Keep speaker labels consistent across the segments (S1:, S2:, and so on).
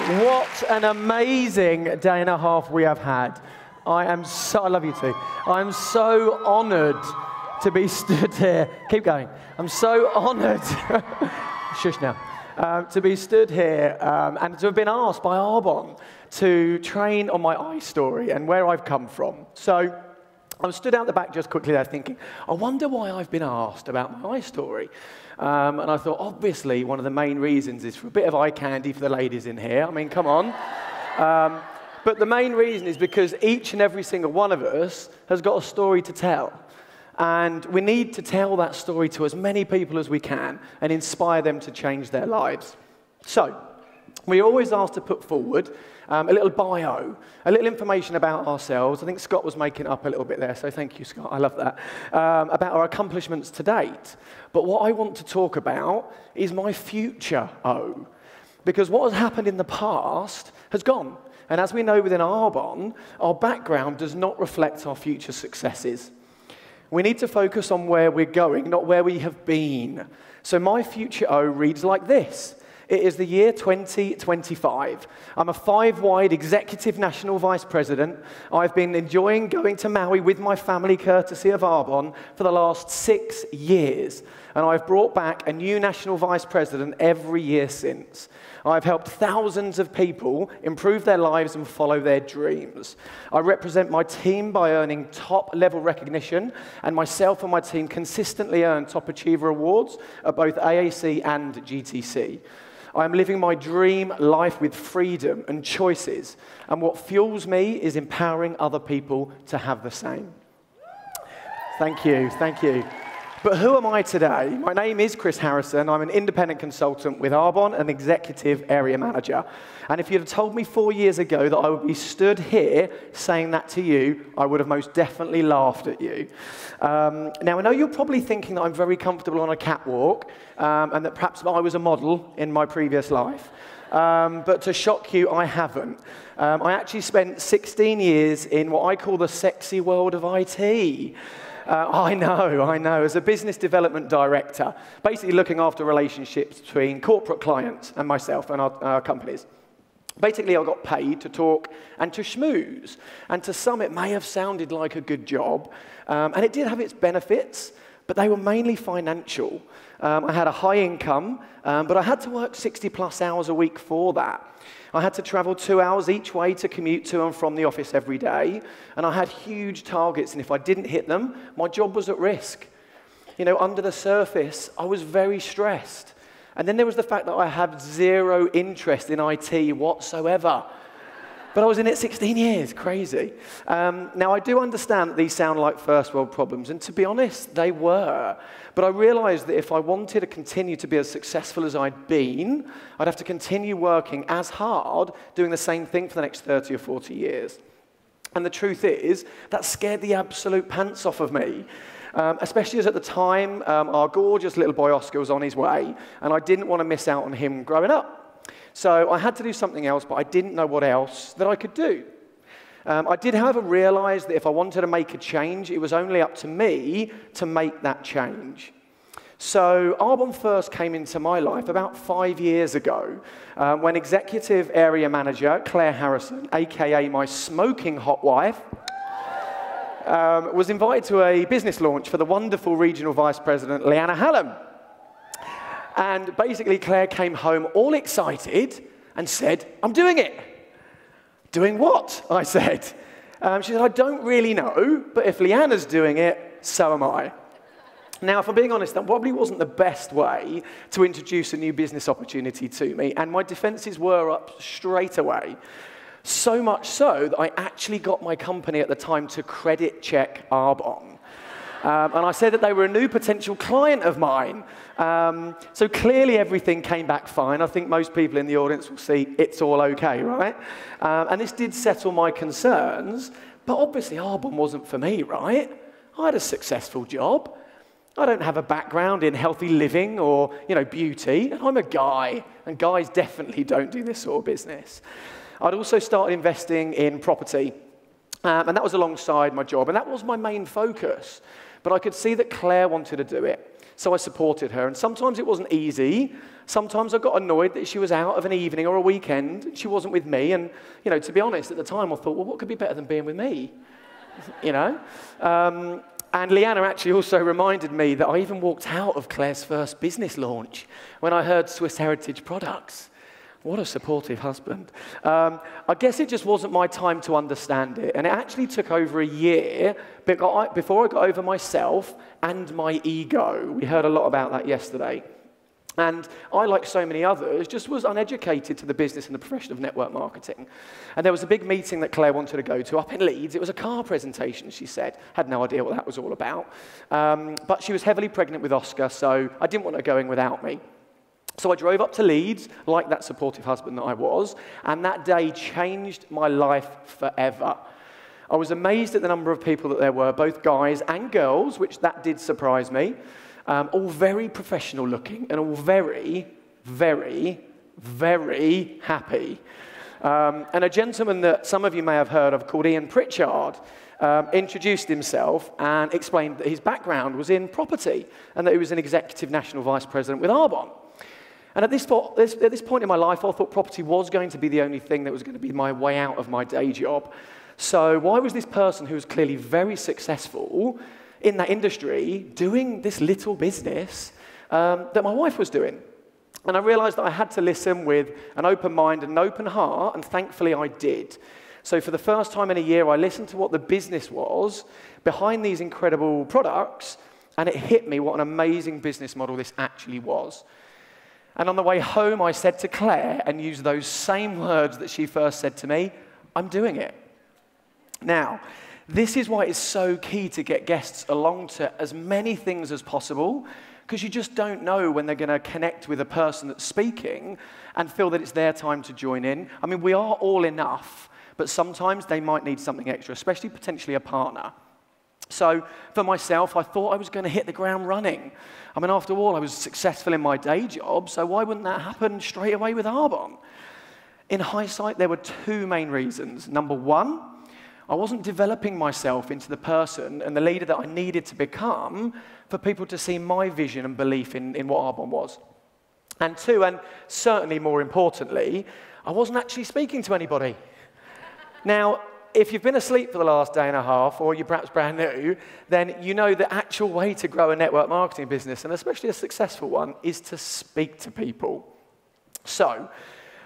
S1: What an amazing day and a half we have had. I love you too. I'm so honored to be stood here. Keep going. I'm so honored, shush now, to be stood here and to have been asked by Arbon to train on my IStory and where I've come from. So I stood out the back just quickly there thinking, I wonder why I've been asked about my IStory. And I thought, obviously, one of the main reasons is for a bit of eye candy for the ladies in here. I mean, come on. But the main reason is because each and every single one of us has got a story to tell. And we need to tell that story to as many people as we can and inspire them to change their lives. So, we're always asked to put forward a little bio, a little information about ourselves. I think Scott was making up a little bit there, so thank you, Scott. I love that. About our accomplishments to date. But what I want to talk about is my future O. Because what has happened in the past has gone. And as we know within Arbon, our background does not reflect our future successes. We need to focus on where we're going, not where we have been. So my future O reads like this. It is the year 2025. I'm a 5-wide executive national vice president. I've been enjoying going to Maui with my family, courtesy of Arbon, for the last 6 years. And I've brought back a new national vice president every year since. I've helped thousands of people improve their lives and follow their dreams. I represent my team by earning top-level recognition, and myself and my team consistently earn top achiever awards at both AAC and GTC. I am living my dream life with freedom and choices, and what fuels me is empowering other people to have the same. Thank you, thank you. But who am I today? My name is Chris Harrison. I'm an independent consultant with Arbon and executive area manager. And if you'd have told me 4 years ago that I would be stood here saying that to you, I would have most definitely laughed at you. Now, I know you're probably thinking that I'm very comfortable on a catwalk and that perhaps I was a model in my previous life. But to shock you, I haven't. I actually spent 16 years in what I call the sexy world of IT. I know. As a business development director, basically looking after relationships between corporate clients and myself and our companies. Basically, I got paid to talk and to schmooze. And to some, it may have sounded like a good job. And it did have its benefits, but they were mainly financial. I had a high income, but I had to work 60-plus hours a week for that. I had to travel 2 hours each way to commute to and from the office every day, and I had huge targets, and if I didn't hit them, my job was at risk. You know, under the surface, I was very stressed. And then there was the fact that I had zero interest in IT whatsoever. But I was in it 16 years, crazy. Now, I do understand that these sound like first world problems, and to be honest, they were. But I realized that if I wanted to continue to be as successful as I'd been, I'd have to continue working as hard, doing the same thing for the next 30 or 40 years. And the truth is, that scared the absolute pants off of me. Especially as at the time, our gorgeous little boy Oscar was on his way, and I didn't want to miss out on him growing up. So I had to do something else, but I didn't know what else that I could do. I did, however, realize that if I wanted to make a change, it was only up to me to make that change. So Arbon first came into my life about 5 years ago when executive area manager Claire Harrison, a.k.a. my smoking hot wife, was invited to a business launch for the wonderful regional vice president, Leanna Hallam. And basically, Claire came home all excited and said, I'm doing it. Doing what? I said. She said, I don't really know, but if Leanna's doing it, so am I. Now, if I'm being honest, that probably wasn't the best way to introduce a new business opportunity to me, and my defenses were up straight away. So much so that I actually got my company at the time to credit check Arbon. And I said that they were a new potential client of mine. So clearly everything came back fine. I think most people in the audience will see it's all okay, right? And this did settle my concerns, but obviously Arbon wasn't for me, right? I had a successful job. I don't have a background in healthy living or, beauty. I'm a guy, and guys definitely don't do this sort of business. I'd also started investing in property, and that was alongside my job, and that was my main focus. But I could see that Claire wanted to do it. So I supported her, and sometimes it wasn't easy. Sometimes I got annoyed that she was out of an evening or a weekend, and she wasn't with me, and, you know, to be honest, at the time I thought, well, what could be better than being with me? You know? And Leanna actually also reminded me that I even walked out of Claire's first business launch when I heard Swiss Heritage Products. What a supportive husband. I guess it just wasn't my time to understand it. And it actually took over a year before I got over myself and my ego. We heard a lot about that yesterday. And I, like so many others, just was uneducated to the business and the profession of network marketing. And there was a big meeting that Claire wanted to go to up in Leeds. It was a car presentation, she said. Had no idea what that was all about. But she was heavily pregnant with Oscar, so I didn't want her going without me. So I drove up to Leeds, like that supportive husband that I was, and that day changed my life forever. I was amazed at the number of people that there were, both guys and girls, which that did surprise me. All very professional looking and all very, very, very happy. And a gentleman that some of you may have heard of called Ian Pritchard introduced himself and explained that his background was in property and that he was an executive national vice president with Arbonne. And at this point in my life, I thought property was going to be the only thing that was going to be my way out of my day job. So why was this person who was clearly very successful in that industry doing this little business that my wife was doing? And I realized that I had to listen with an open mind and an open heart, and thankfully I did. So for the first time in a year, I listened to what the business was behind these incredible products, and it hit me what an amazing business model this actually was. And on the way home, I said to Claire, and used those same words that she first said to me, I'm doing it. Now, this is why it's so key to get guests along to as many things as possible, because you just don't know when they're going to connect with a person that's speaking and feel that it's their time to join in. I mean, we are all enough, but sometimes they might need something extra, especially potentially a partner. So for myself, I thought I was going to hit the ground running. I mean, after all, I was successful in my day job, so why wouldn't that happen straight away with Arbonne? In hindsight, there were two main reasons. Number one, I wasn't developing myself into the person and the leader that I needed to become for people to see my vision and belief in what Arbonne was. And two, and certainly more importantly, I wasn't actually speaking to anybody. Now, if you've been asleep for the last day and a half, or you're perhaps brand new, then you know the actual way to grow a network marketing business, and especially a successful one, is to speak to people. So,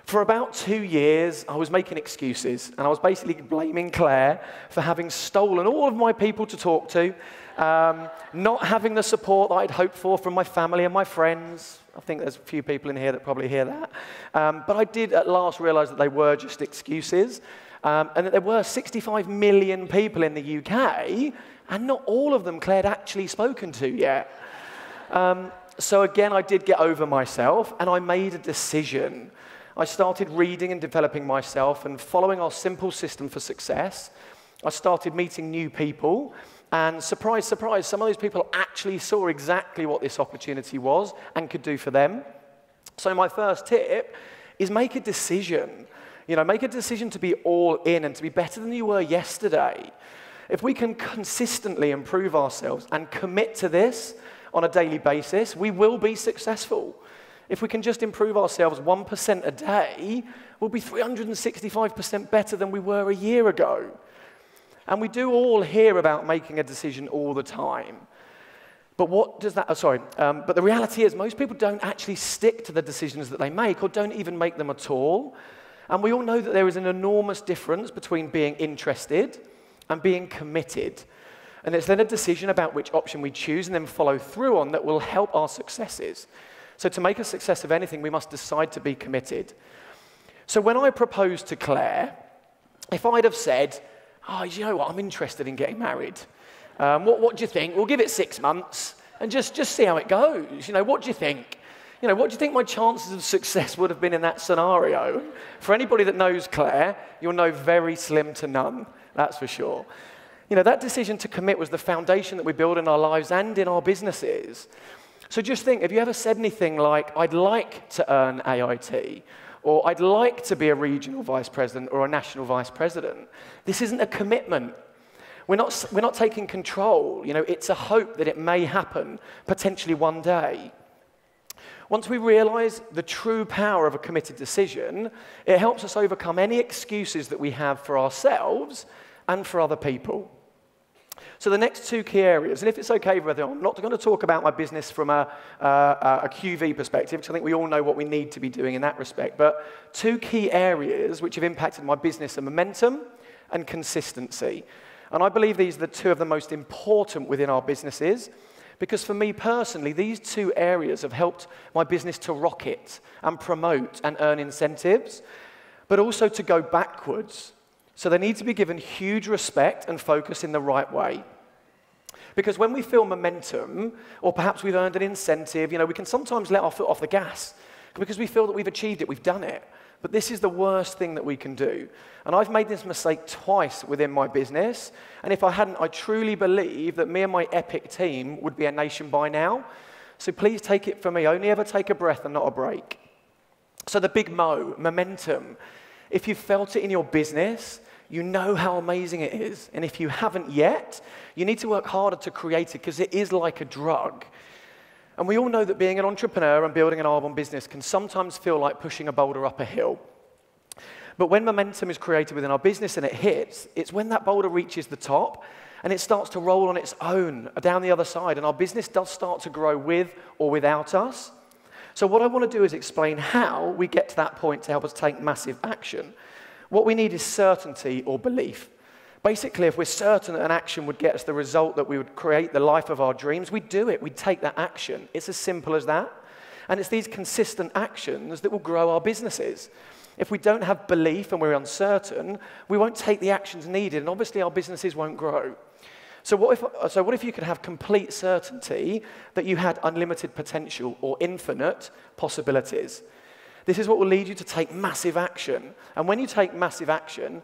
S1: for about 2 years, I was making excuses, and I was basically blaming Claire for having stolen all of my people to talk to, not having the support that I'd hoped for from my family and my friends. I think there's a few people in here that probably hear that. But I did at last realize that they were just excuses, and that there were 65 million people in the UK, and not all of them Claire had actually spoken to yet. So again, I did get over myself, and I made a decision. I started reading and developing myself and following our simple system for success. I started meeting new people, and surprise, surprise, some of those people actually saw exactly what this opportunity was and could do for them. So my first tip is make a decision. You know, make a decision to be all in and to be better than you were yesterday. If we can consistently improve ourselves and commit to this on a daily basis, we will be successful. If we can just improve ourselves 1% a day, we'll be 365% better than we were a year ago. And we do all hear about making a decision all the time. But what does that, but the reality is most people don't actually stick to the decisions that they make or don't even make them at all. And we all know that there is an enormous difference between being interested and being committed. And it's then a decision about which option we choose and then follow through on that will help our successes. So to make a success of anything, we must decide to be committed. So when I proposed to Claire, if I'd have said, oh, you know what, I'm interested in getting married. What do you think? We'll give it 6 months and just see how it goes. You know, what do you think? You know, what do you think my chances of success would have been in that scenario? For anybody that knows Claire, you'll know very slim to none, that's for sure. You know, that decision to commit was the foundation that we build in our lives and in our businesses. So just think, have you ever said anything like, I'd like to earn AIT, or I'd like to be a regional vice president or a national vice president? This isn't a commitment. We're not taking control. You know, it's a hope that it may happen, potentially one day. Once we realize the true power of a committed decision, it helps us overcome any excuses that we have for ourselves and for other people. So the next two key areas, and if it's okay with everyone, I'm not going to talk about my business from a QV perspective, because I think we all know what we need to be doing in that respect, but two key areas which have impacted my business are momentum and consistency. And I believe these are the two of the most important within our businesses, because for me personally, these two areas have helped my business to rocket and promote and earn incentives, but also to go backwards. So they need to be given huge respect and focus in the right way. Because when we feel momentum, or perhaps we've earned an incentive, you know, we can sometimes let our foot off the gas because we feel that we've achieved it, we've done it. But this is the worst thing that we can do. And I've made this mistake twice within my business. And if I hadn't, I truly believe that me and my epic team would be a nation by now. So please take it from me. Only ever take a breath and not a break. So the big momentum. If you've felt it in your business, you know how amazing it is. And if you haven't yet, you need to work harder to create it because it is like a drug. And we all know that being an entrepreneur and building an Arbonne business can sometimes feel like pushing a boulder up a hill. But when momentum is created within our business and it hits, it's when that boulder reaches the top and it starts to roll on its own down the other side, and our business does start to grow with or without us. So what I want to do is explain how we get to that point to help us take massive action. What we need is certainty or belief. Basically, if we're certain that an action would get us the result that we would create the life of our dreams, we'd do it. We'd take that action. It's as simple as that. And it's these consistent actions that will grow our businesses. If we don't have belief and we're uncertain, we won't take the actions needed, and obviously our businesses won't grow. So what if you could have complete certainty that you had unlimited potential or infinite possibilities? This is what will lead you to take massive action. And when you take massive action,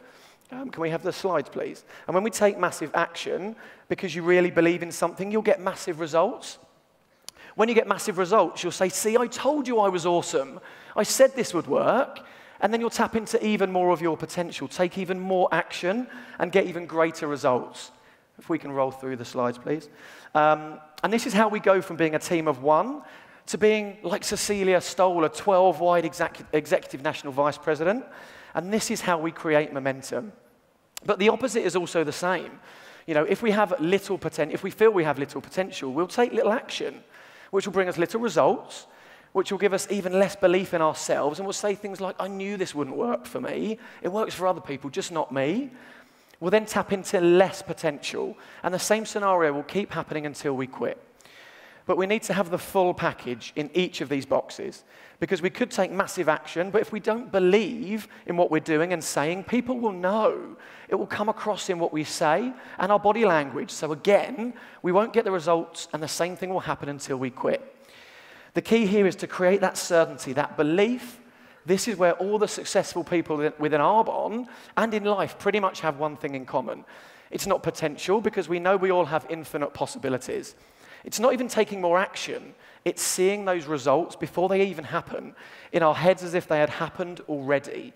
S1: can we have the slides, please? And when we take massive action, because you really believe in something, you'll get massive results. When you get massive results, you'll say, see, I told you I was awesome. I said this would work. And then you'll tap into even more of your potential, take even more action, and get even greater results. If we can roll through the slides, please. And this is how we go from being a team of one to being like Cecilia Stoll, a 12-wide executive national vice president. And this is how we create momentum. But the opposite is also the same. You know, if we have little potential, if we feel we have little potential, we'll take little action, which will bring us little results, which will give us even less belief in ourselves, and we'll say things like, I knew this wouldn't work for me. It works for other people, just not me. We'll then tap into less potential, and the same scenario will keep happening until we quit. But we need to have the full package in each of these boxes, because we could take massive action, but if we don't believe in what we're doing and saying, people will know. It will come across in what we say and our body language. So again, we won't get the results, and the same thing will happen until we quit. The key here is to create that certainty, that belief. This is where all the successful people within Arbonne and in life pretty much have one thing in common. It's not potential, because we know we all have infinite possibilities. It's not even taking more action. It's seeing those results before they even happen in our heads as if they had happened already.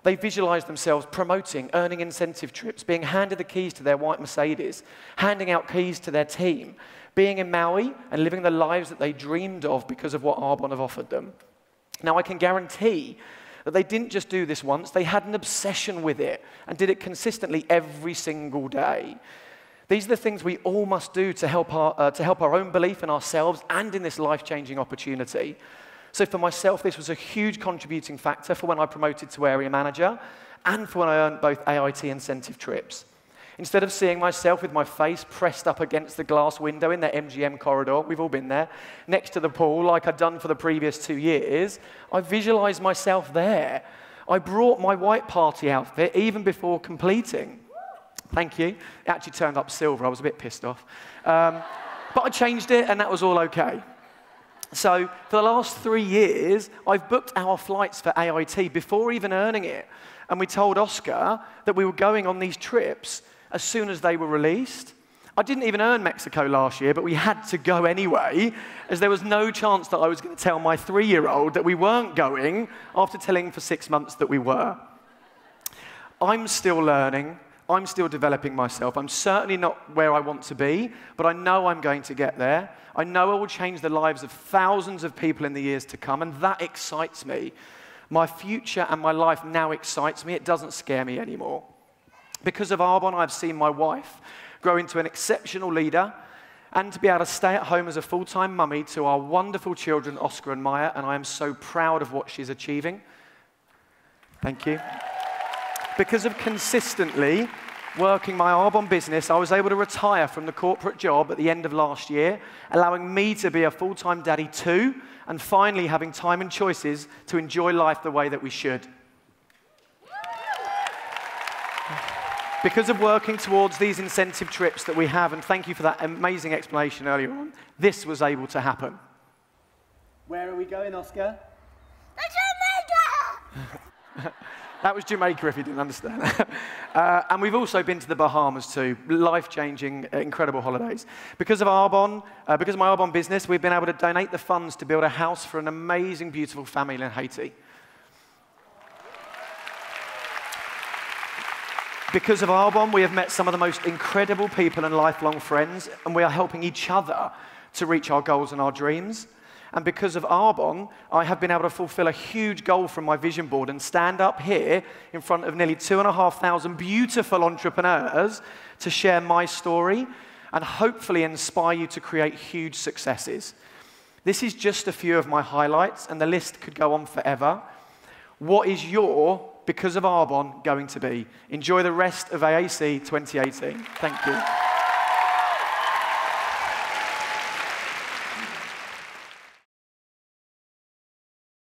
S1: They visualize themselves promoting, earning incentive trips, being handed the keys to their white Mercedes, handing out keys to their team, being in Maui and living the lives that they dreamed of because of what Arbonne have offered them. Now, I can guarantee that they didn't just do this once, they had an obsession with it and did it consistently every single day. These are the things we all must do to help our own belief in ourselves and in this life-changing opportunity. So for myself, this was a huge contributing factor for when I promoted to area manager and for when I earned both AIT incentive trips. Instead of seeing myself with my face pressed up against the glass window in the MGM corridor, we've all been there, next to the pool like I'd done for the previous 2 years, I visualized myself there. I brought my white party outfit even before completing. Thank you. It actually turned up silver. I was a bit pissed off. But I changed it, and that was all okay. So for the last 3 years, I've booked our flights for AIT before even earning it. And we told Oscar that we were going on these trips as soon as they were released. I didn't even earn Mexico last year, but we had to go anyway, as there was no chance that I was going to tell my 3-year-old that we weren't going after telling him for 6 months that we were. I'm still learning. I'm still developing myself. I'm certainly not where I want to be, but I know I'm going to get there. I know I will change the lives of thousands of people in the years to come, and that excites me. My future and my life now excites me. It doesn't scare me anymore. Because of Arbonne, I've seen my wife grow into an exceptional leader and to be able to stay at home as a full-time mummy to our wonderful children, Oscar and Maya, and I am so proud of what she's achieving. Thank you. Because of consistently working my Arbonne business, I was able to retire from the corporate job at the end of last year, allowing me to be a full-time daddy too, and finally having time and choices to enjoy life the way that we should. Because of working towards these incentive trips that we have, and thank you for that amazing explanation earlier on, this was able to happen. Where are we going, Oscar? Jamaica! That was Jamaica, if you didn't understand. And we've also been to the Bahamas too. Life-changing, incredible holidays. Because of Arbonne, because of my Arbonne business, we've been able to donate the funds to build a house for an amazing, beautiful family in Haiti. Because of Arbonne, we have met some of the most incredible people and lifelong friends, and we are helping each other to reach our goals and our dreams. And because of Arbonne, I have been able to fulfill a huge goal from my vision board and stand up here in front of nearly 2,500 beautiful entrepreneurs to share my story and hopefully inspire you to create huge successes. This is just a few of my highlights, and the list could go on forever. What is your, because of Arbonne, going to be? Enjoy the rest of AAC 2018. Thank you.